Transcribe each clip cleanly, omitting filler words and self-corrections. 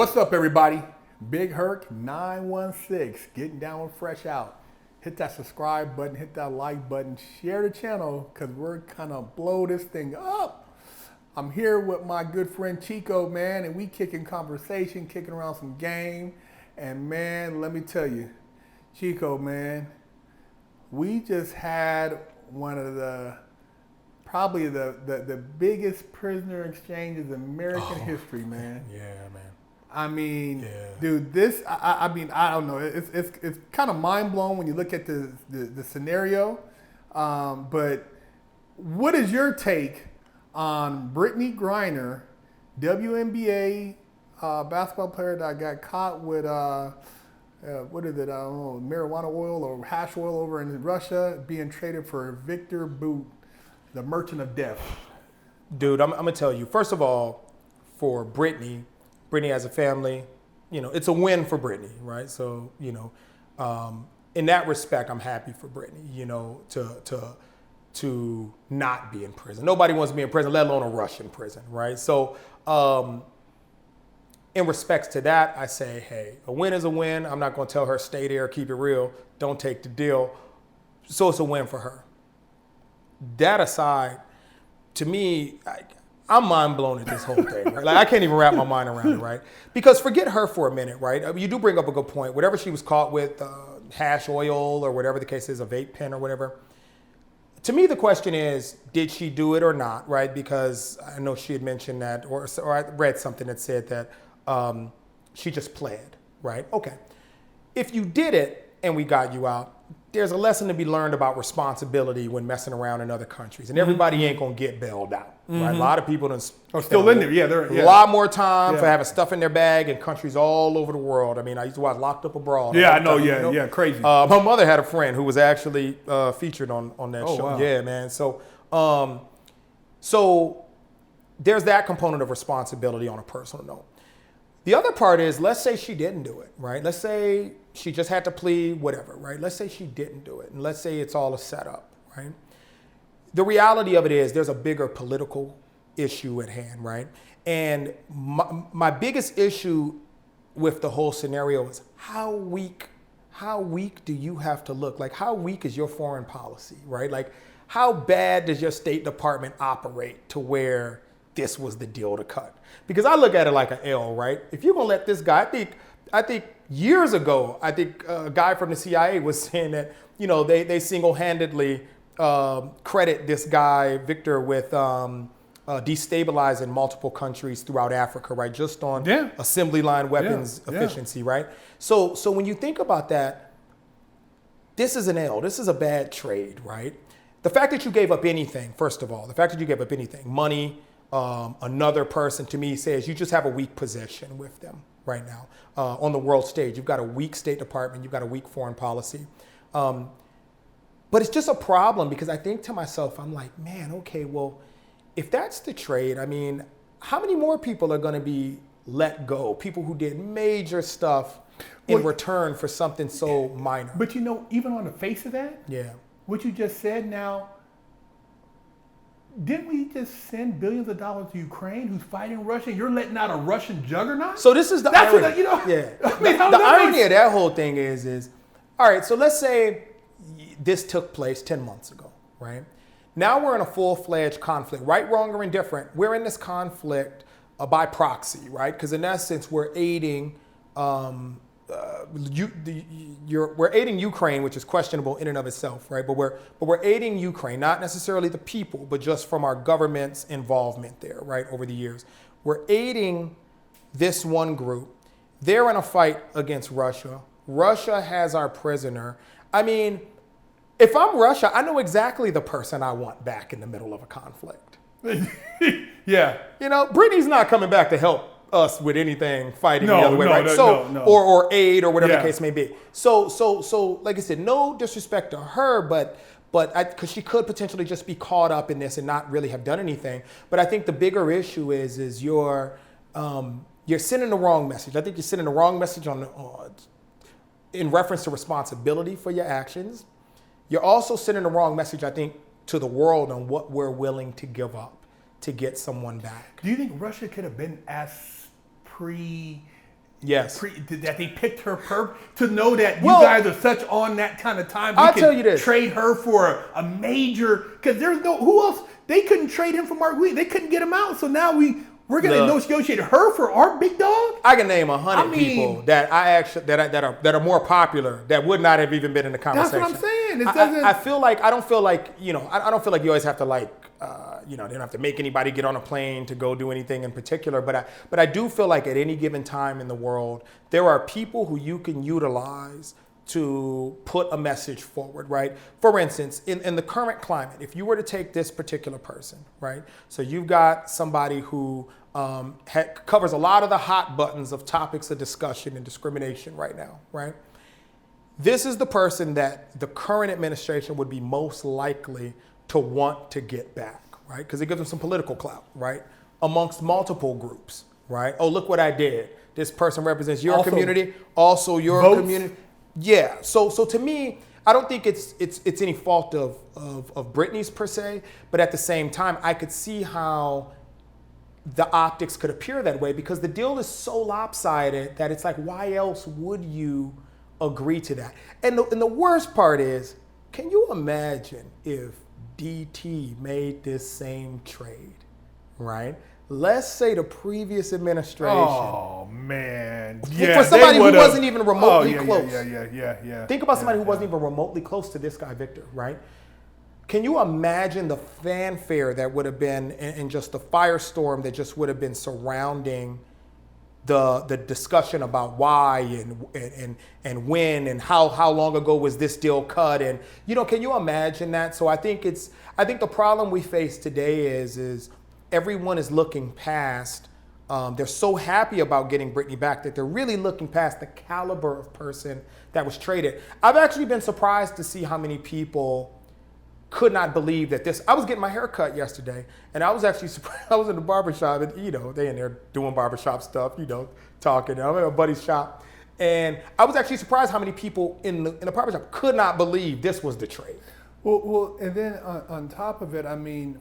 What's up, everybody? Big Herc 916, getting down with Fresh Out. Hit that subscribe button, hit that like button, share the channel, because we're kind of blow this thing up. I'm here with my good friend Chico, man, and we kicking conversation, kicking around some game. And man, let me tell you, Chico, man, we just had one of probably the biggest prisoner exchanges in American history, man. Yeah, man. I mean, dude, this, I mean, I don't know. It's kind of mind blowing when you look at the scenario. But what is your take on Britney Griner, WNBA basketball player that got caught with, what is it, I don't know, marijuana oil or hash oil over in Russia, being traded for Viktor Bout, the merchant of death? Dude, I'm going to tell you, first of all, for Britney has a family, it's a win for Britney, right? So, in that respect, I'm happy for Britney, to not be in prison. Nobody wants to be in prison, let alone a Russian prison, right? So, in respects to that, I say, hey, a win is a win. I'm not going to tell her stay there, keep it real, don't take the deal. So it's a win for her. That aside, to me, I'm mind blown at this whole thing. Right? Like, I can't even wrap my mind around it, right? Because forget her for a minute, right? I mean, you do bring up a good point. Whatever she was caught with, hash oil or whatever the case is, a vape pen or whatever. To me, the question is, did she do it or not, right? Because I know she had mentioned that, or I read something that said that she just pled, right? Okay. If you did it and we got you out, there's a lesson to be learned about responsibility when messing around in other countries. And everybody ain't going to get bailed out, right? A lot of people are still in there. Yeah, they're a lot more time for having stuff in their bag in countries all over the world. I mean, I used to watch Locked Up Abroad. Yeah, I know. Yeah, crazy. My mother had a friend who was actually featured on that show. Wow. Yeah, man. So, so there's that component of responsibility on a personal note. The other part is, let's say she didn't do it, right? Let's say she just had to plead, whatever, right? Let's say she didn't do it, and let's say it's all a setup, right? The reality of it is there's a bigger political issue at hand, right? And my biggest issue with the whole scenario is how weak do you have to look? Like, how weak is your foreign policy, right? Like, how bad does your State Department operate to where this was the deal to cut? Because I look at it like an L, right? If you're gonna let this guy, I think years ago, a guy from the CIA was saying that, they single-handedly credit this guy, Viktor, with destabilizing multiple countries throughout Africa, right? Just on assembly line weapons efficiency, right? So when you think about that, this is an L. This is a bad trade, right? The fact that you gave up anything, first of all, money, another person, to me, says you just have a weak position with them right now on the world stage. You've got a weak State Department. You've got a weak foreign policy. But it's just a problem because I think to myself, I'm like, man, okay, well, if that's the trade, I mean, how many more people are going to be let go? People who did major stuff in return for something so minor. But even on the face of that, what you just said now, didn't we just send billions of dollars to Ukraine, who's fighting Russia? You're letting out a Russian juggernaut? So this is the irony. I mean, the irony of that whole thing is, all right, so let's say this took place 10 months ago, right? Now we're in a full-fledged conflict, right, wrong, or indifferent. We're in this conflict by proxy, right? Because in essence, we're aiding we're aiding Ukraine, which is questionable in and of itself, right? But we're aiding Ukraine, not necessarily the people, but just from our government's involvement there, right, over the years. We're aiding this one group. They're in a fight against Russia. Russia has our prisoner. I mean, if I'm Russia, I know exactly the person I want back in the middle of a conflict. Yeah. Britney's not coming back to help us with anything fighting the other way, right? Or aid or whatever the case may be. So like I said, no disrespect to her, but because she could potentially just be caught up in this and not really have done anything. But I think the bigger issue is you're sending the wrong message. I think you're sending the wrong message in reference to responsibility for your actions. You're also sending the wrong message, I think, to the world on what we're willing to give up to get someone back. Do you think Russia could have been as Yes. That they picked her to know that you guys are such on that kind of time. I'll tell you this. Trade her for a major, because there's no, who else? They couldn't trade him for Mark Williams. They couldn't get him out. So now we're going to negotiate her for our big dog? I can name 100 people that I actually that are more popular that would not have even been in the conversation. That's what I'm saying. I feel like I don't feel like you always have to they don't have to make anybody get on a plane to go do anything in particular. But I do feel like at any given time in the world, there are people who you can utilize to put a message forward, right? For instance, in the current climate, if you were to take this particular person, right? So you've got somebody who covers a lot of the hot buttons of topics of discussion and discrimination right now, right? This is the person that the current administration would be most likely to want to get back, right? Because it gives them some political clout, right? Amongst multiple groups, right? Oh, look what I did. This person represents your community, also your community. Yeah. So to me, I don't think it's any fault of Britney's per se, but at the same time, I could see how the optics could appear that way because the deal is so lopsided that it's like, why else would you agree to that? And the worst part is, can you imagine if DT made this same trade, right? Let's say the previous administration. Oh man! For somebody who wasn't even remotely close. Yeah. Think about somebody who wasn't even remotely close to this guy, Victor, right? Can you imagine the fanfare that would have been and just the firestorm that just would have been surrounding the discussion about why and when and how long ago was this deal cut, and can you imagine that? So I think the problem we face today is everyone is looking past. They're so happy about getting Britney back that they're really looking past the caliber of person that was traded. I've actually been surprised to see how many people could not believe that this. I was getting my hair cut yesterday, and I was actually surprised. I was in the barbershop, and they in there doing barbershop stuff, talking. I'm at a buddy's shop, and I was actually surprised how many people in the barbershop could not believe this was the trade. Well, and then on top of it, I mean,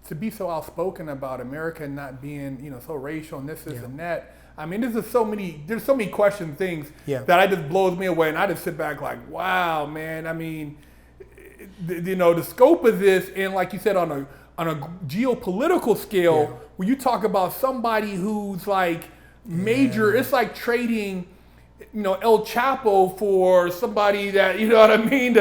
to be so outspoken about America not being, so racial and this and that. I mean, there's so many things that I just blows me away, and I just sit back like, wow, man. I mean, the scope of this, and like you said, on a geopolitical scale, when you talk about somebody who's like major, it's like trading, El Chapo for somebody that, you know what I mean?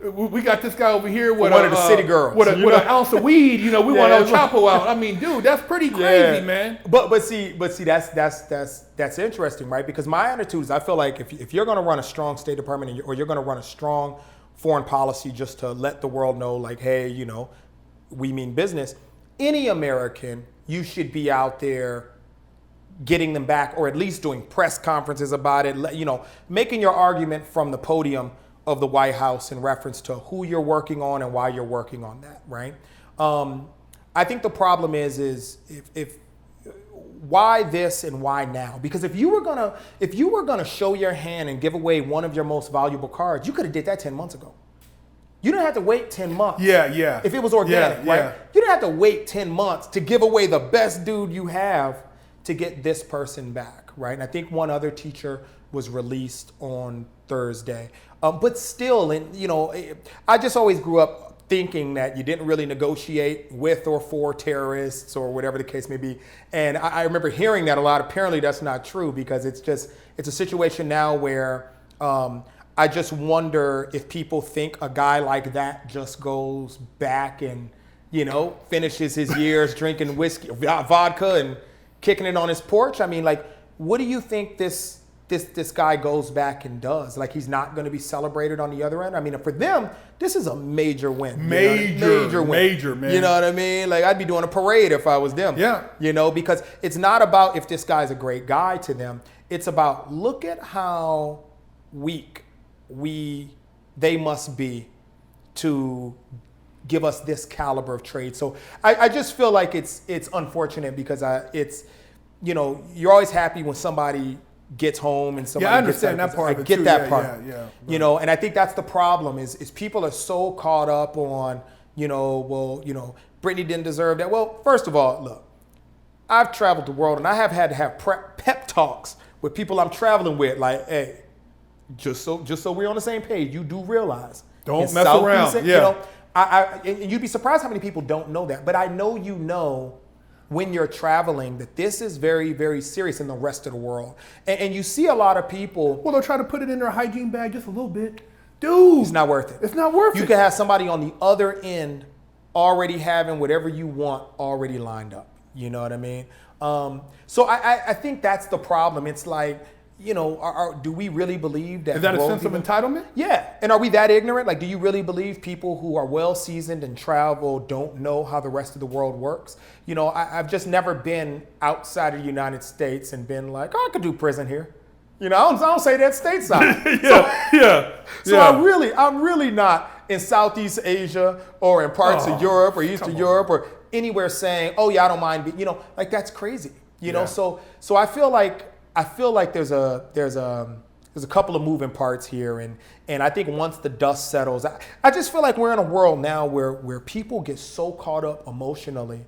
We got this guy over here with one of the city girls with an ounce of weed. We want El Chapo out. I mean, dude, that's pretty crazy, man. But see, that's interesting, right? Because my attitude is, I feel like if you're going to run a strong State Department or you're going to run a strong foreign policy just to let the world know, like, hey, we mean business. Any American, you should be out there getting them back, or at least doing press conferences about it. Making your argument from the podium of the White House in reference to who you're working on and why you're working on that, right? I think the problem is if why this and why now? Because if you were gonna show your hand and give away one of your most valuable cards, you could have did that 10 months ago. You didn't have to wait 10 months. Yeah. If it was organic, right? You didn't have to wait 10 months to give away the best dude you have to get this person back, right? And I think one other teacher was released on Thursday. But still, I just always grew up thinking that you didn't really negotiate with or for terrorists or whatever the case may be. And I remember hearing that a lot. Apparently that's not true, because it's a situation now where I just wonder if people think a guy like that just goes back and, finishes his years drinking whiskey, vodka and kicking it on his porch. I mean, like, what do you think this guy goes back and does? Like, he's not going to be celebrated on the other end? I mean, for them, this is a major win. Major win, man. You know what I mean? Like, I'd be doing a parade if I was them. Yeah. Because it's not about if this guy's a great guy to them. It's about, look at how weak they must be to give us this caliber of trade. So I just feel like it's unfortunate, because you're always happy when somebody gets home and somebody I understand gets that part. I get that part. Yeah. And I think that's the problem is people are so caught up on, Britney didn't deserve that. Well, first of all, look, I've traveled the world and I have had to have pep talks with people I'm traveling with, like, hey, just so we're on the same page, you do realize. Don't mess around. You know, and you'd be surprised how many people don't know that. But I know you know when you're traveling that this is very, very serious in the rest of the world. And you see a lot of people. Well, they'll try to put it in their hygiene bag just a little bit. Dude. It's not worth it. It's not worth it. You can have somebody on the other end already having whatever you want already lined up. You know what I mean? So I think that's the problem. It's like, you know, do we really believe that? Is that a sense of entitlement? Yeah. And are we that ignorant? Like, do you really believe people who are well seasoned and travel don't know how the rest of the world works? You know, I've just never been outside of the United States and been like, oh, I could do prison here. You know, I don't say that stateside. So I'm really not in Southeast Asia or in parts of Europe or Eastern Europe or anywhere saying, oh yeah, I don't mind. You know, like that's crazy. You know, so I feel like there's a couple of moving parts here, and I think once the dust settles, I just feel like we're in a world now where people get so caught up emotionally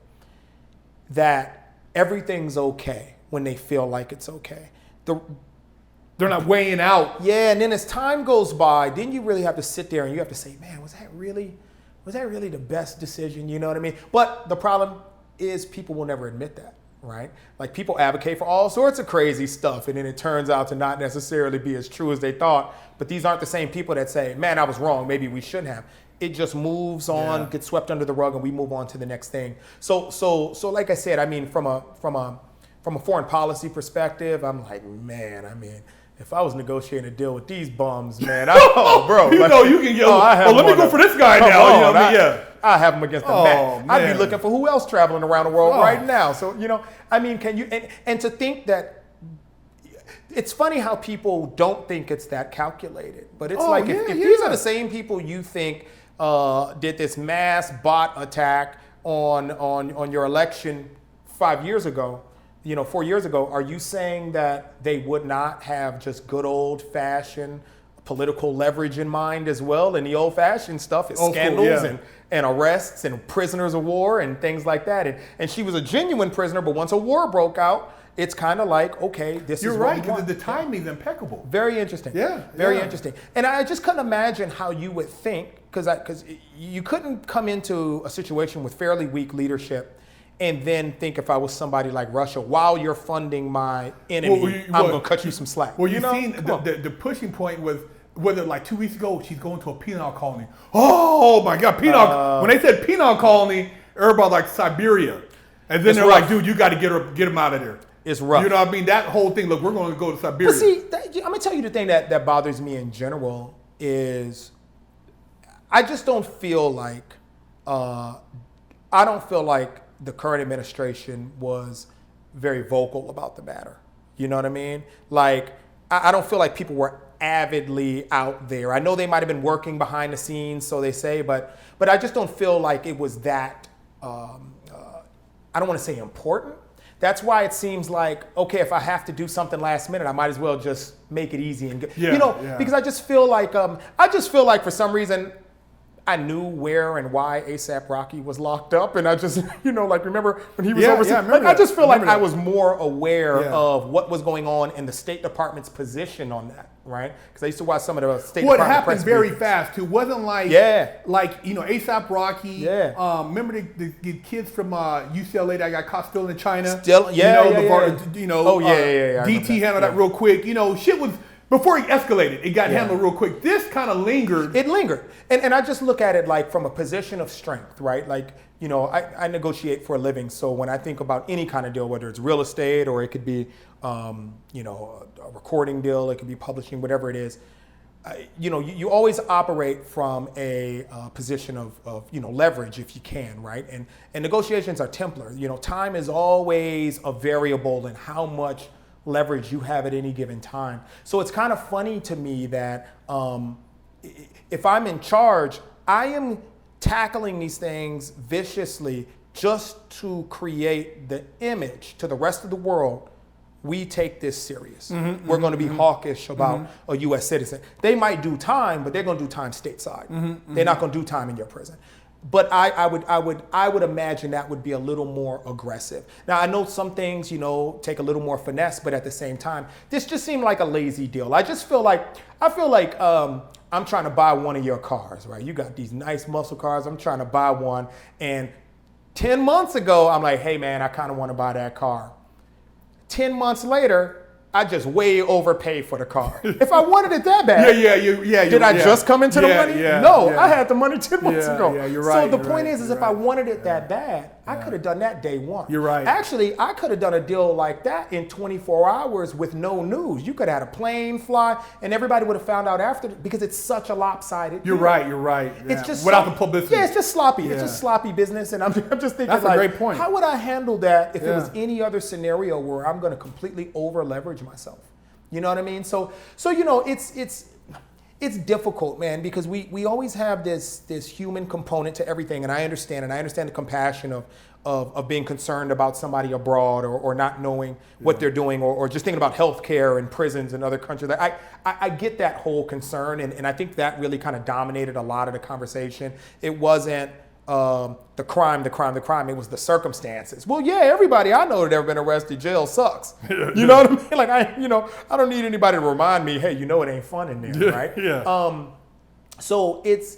that everything's okay when they feel like it's okay. They're not weighing out. Yeah, and then as time goes by, then you really have to sit there and you have to say, man, was that really the best decision? You know what I mean? But the problem is people will never admit that, right? Like people advocate for all sorts of crazy stuff, and then it turns out to not necessarily be as true as they thought. But these aren't the same people that say, man, I was wrong, maybe we shouldn't have. It just moves on, gets swept under the rug, and we move on to the next thing. So like I said, I mean, from a foreign policy perspective, I'm like, man, I mean, if I was negotiating a deal with these bums, man, bro. You know, you can go, let me go for this guy now. You know what I mean? I have him against the mat. Man. I'd be looking for who else traveling around the world right now. So, you know, I mean, can you, and to think that, it's funny how people don't think it's that calculated. But it's if these are the same people you think did this mass bot attack on your election 5 years ago, 4 years ago, are you saying that they would not have just good old-fashioned political leverage in mind as well? And the old-fashioned stuff is scandals and arrests and prisoners of war and things like that. And she was a genuine prisoner, but once a war broke out, it's kind of like, okay, this is what we want. You're right, because the timing's impeccable. Very interesting. Very interesting. And I just couldn't imagine how you would think, because you couldn't come into a situation with fairly weak leadership and then think if I was somebody like Russia, while you're funding my enemy, I'm going to cut you some slack. Well, you've seen the pushing point was, whether like 2 weeks ago, she's going to a penal colony. Oh my God, penal. When they said penal colony, everybody like Siberia. And then they're like, dude, you got to get him out of there. It's rough. You know what I mean? That whole thing, look, we're going to go to Siberia. But see, I'm going to tell you the thing that bothers me in general is I just don't feel like, the current administration was very vocal about the matter. You know what I mean? Like, I don't feel like people were avidly out there. I know they might have been working behind the scenes, so they say, but I just don't feel like it was that, I don't want to say important. That's why it seems like, okay, if I have to do something last minute, I might as well just make it easy and go. Because I just feel like, for some reason, I knew where and why A$AP Rocky was locked up, and I just, remember when he was overseas? I just feel like I was more aware of what was going on in the State Department's position on that, right? Because I used to watch some of the State Department press. Well, it happened very fast, too. It wasn't like A$AP Rocky. Remember the kids from UCLA that got caught stealing in China? DT handled that real quick. Shit was... Before it escalated, it got handled real quick. This kind of lingered. It lingered. And I just look at it like from a position of strength, right? Like, I negotiate for a living. So when I think about any kind of deal, whether it's real estate or it could be, a recording deal, it could be publishing, whatever it is, you always operate from a position of leverage if you can, right? And negotiations are Templar. Time is always a variable in how much leverage you have at any given time. So it's kind of funny to me that if I'm in charge, I am tackling these things viciously just to create the image to the rest of the world. We take this serious. We're going to be hawkish about a U.S. citizen. They might do time, but they're going to do time stateside. They're not going to do time in your prison. But I would imagine that would be a little more aggressive. Now I know some things, take a little more finesse, but at the same time, this just seemed like a lazy deal. I feel like I'm trying to buy one of your cars, right? You got these nice muscle cars. I'm trying to buy one, and 10 months ago, I'm like, hey man, I kind of want to buy that car. 10 months later, I just way overpaid for the car. If I wanted it that bad, did I just come into the money? No, I had the money 10 months ago. Yeah, you're right. So the point is if I wanted it that bad, I could have done that day one. You're right. Actually, I could have done a deal like that in 24 hours with no news. You could have had a plane fly, and everybody would have found out after, because it's such a lopsided deal. You're right. Yeah. It's just without the publicity. Yeah, it's just sloppy. Yeah. It's just sloppy business, and I'm just thinking, That's a great point. how would I handle that if it was any other scenario where I'm going to completely over leverage myself? You know what I mean? So it's difficult, man, because we always have this human component to everything, and I understand the compassion of being concerned about somebody abroad or not knowing what they're doing, or just thinking about healthcare and prisons in other countries. I get that whole concern, and I think that really kind of dominated a lot of the conversation. It wasn't the crime. It was the circumstances. Well, yeah, everybody I know that ever been arrested, jail sucks. You know what I mean? Like I don't need anybody to remind me, hey, it ain't fun in there, right? Yeah. So it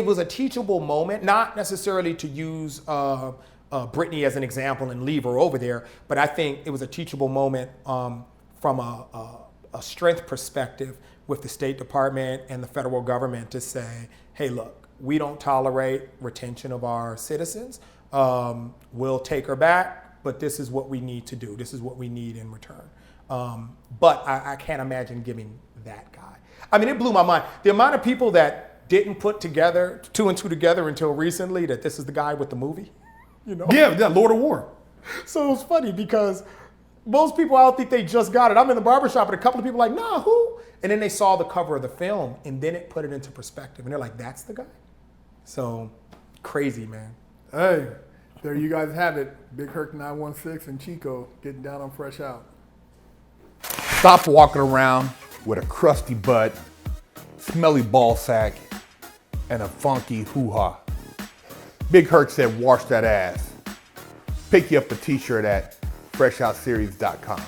was a teachable moment, not necessarily to use Britney as an example and leave her over there, but I think it was a teachable moment from a strength perspective with the State Department and the federal government to say, hey, look, we don't tolerate retention of our citizens. We'll take her back, but this is what we need to do. This is what we need in return. But I can't imagine giving that guy. I mean, it blew my mind. The amount of people that didn't put together two and two together until recently that this is the guy with the movie. Yeah, Lord of War. So it was funny because most people, I don't think they just got it. I'm in the barbershop and a couple of people are like, nah, who? And then they saw the cover of the film and then it put it into perspective. And they're like, that's the guy? So crazy, man. Hey, there you guys have it. Big Herc 916 and Chico getting down on Fresh Out. Stop walking around with a crusty butt, smelly ball sack, and a funky hoo-ha. Big Herc said, wash that ass. Pick you up a t-shirt at freshoutseries.com.